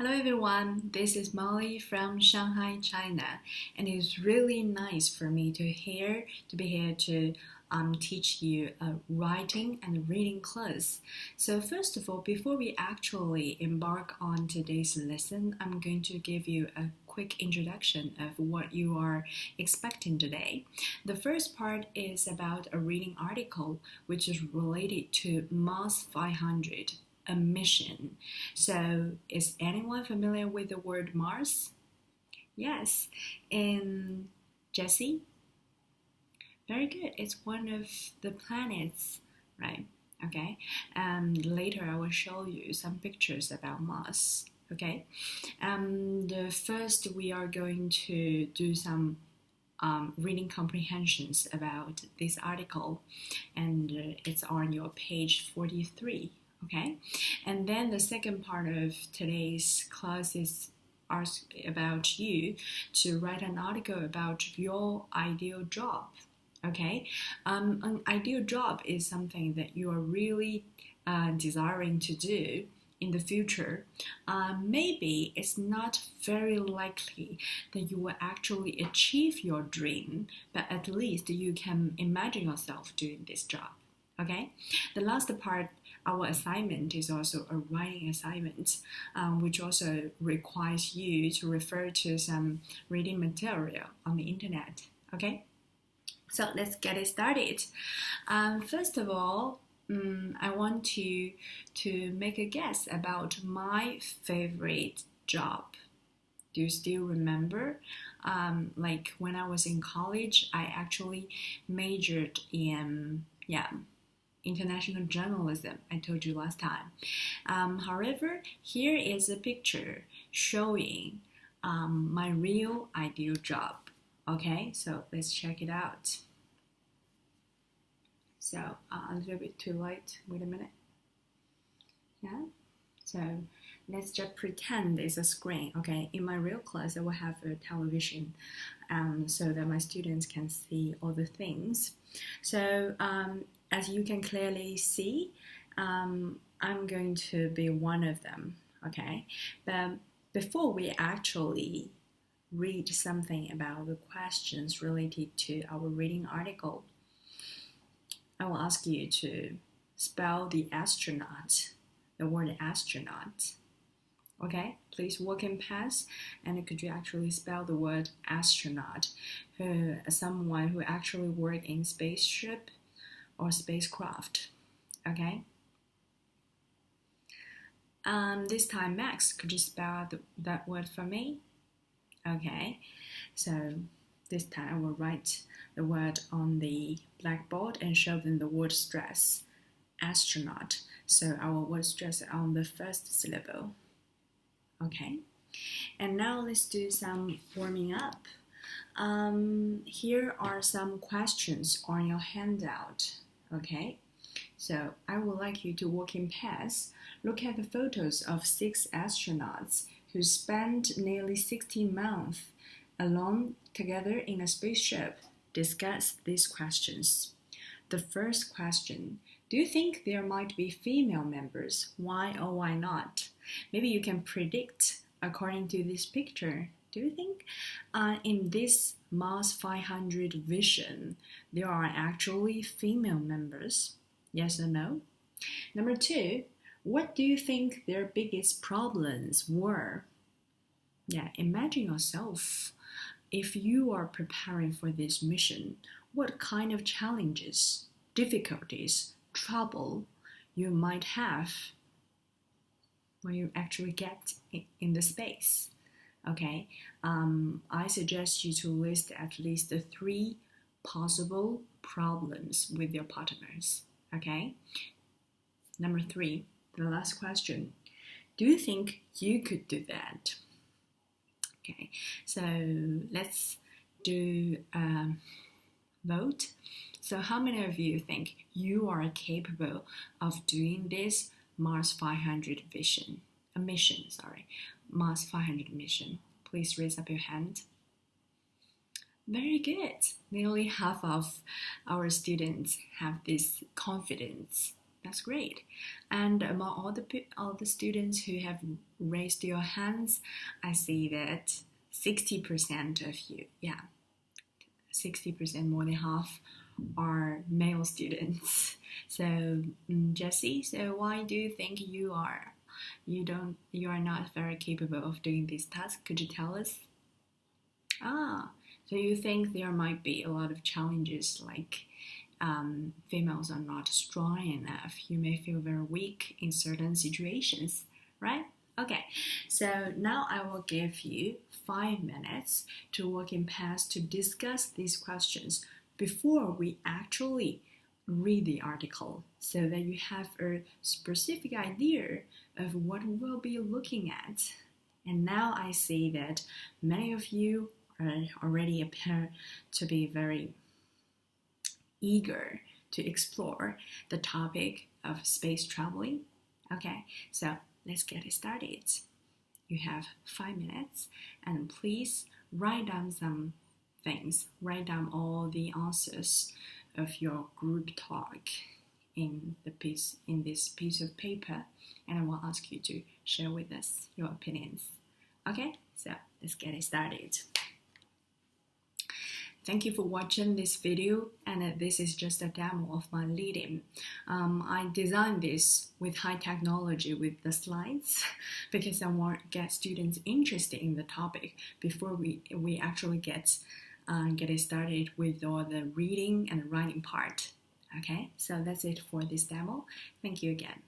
Hello everyone, this is Molly from Shanghai, China, and it's really nice for me to be here to teach you a writing and reading class. So first of all, before we actually embark on today's lesson, I'm going to give you a quick introduction of what you are expecting today. The first part is about a reading article which is related to Mars 500. A mission. So, is anyone familiar with the word Mars? Yes. And Jesse? Very good. It's one of the planets, right? Okay. Later I will show you some pictures about Mars. Okay. First we are going to do some reading comprehensions about this article, and it's on your page 43. Okay, and then the second part of today's class is about you to write an article about your ideal job. Okay, an ideal job is something that you are really desiring to do in the future. Maybe it's not very likely that you will actually achieve your dream, but at least you can imagine yourself doing this job. Okay, the last part, our assignment is also a writing assignment, which also requires you to refer to some reading material on the internet. Okay, so let's get it started. First of all, I want to make a guess about my favorite job. Do you still remember? Like when I was in college, I actually majored in international journalism. I told you last time. However, here is a picture showing my real ideal job. Okay, so let's check it out. So a little bit too light. Wait a minute. Yeah. So let's just pretend it's a screen. Okay, in my real class, I will have a television, so that my students can see all the things. So as you can clearly see, I'm going to be one of them. Okay, but before we actually read something about the questions related to our reading article, I will ask you to spell the astronaut, the word astronaut. Okay, please walk in past, and could you actually spell the word astronaut? Someone who actually work in spaceship or spacecraft. Okay. This time, Max, could you spell that word for me? Okay. So this time I will write the word on the blackboard and show them the word stress, astronaut. So I will word stress on the first syllable. Okay. And now let's do some warming up. Here are some questions on your handout. Okay, so I would like you to walk in past, look at the photos of 6 astronauts who spent nearly 16 months alone together in a spaceship. Discuss these questions. The first question, do you think there might be female members? Why or why not? Maybe you can predict according to this picture. Do you think in this Mars 500 vision, there are actually female members? Yes or no? Number 2, what do you think their biggest problems were? Yeah, imagine yourself. If you are preparing for this mission, what kind of challenges, difficulties, trouble you might have when you actually get in the space? Okay, I suggest you to list at least 3 possible problems with your partners. Okay, number 3, the last question. Do you think you could do that? Okay, so let's do a vote. So how many of you think you are capable of doing this Mars 500 mission, Mars 500 mission? Please raise up your hand. Very good. Nearly half of our students have this confidence. That's great. And among all the students who have raised your hands, I see that 60% of you, yeah, 60%, more than half, are male students. So, Jessie, so why do you think you are not very capable of doing this task? Could you tell us? Ah, so you think there might be a lot of challenges like females are not strong enough. You may feel very weak in certain situations, right? Okay, so now I will give you 5 minutes to work in past to discuss these questions before we actually read the article so that you have a specific idea of what we'll be looking at. And now I see that many of you are already appear to be very eager to explore the topic of space traveling. Okay, so let's get it started. You have 5 minutes, and please write down some things. Write down all the answers of your group talk in this piece of paper, and I will ask you to share with us your opinions. Okay, so let's get it started. Thank you for watching this video, and this is just a demo of my lead-in. I designed this with high technology with the slides because I want to get students interested in the topic before we actually get it started with all the reading and writing part. Okay, so that's it for this demo. Thank you again.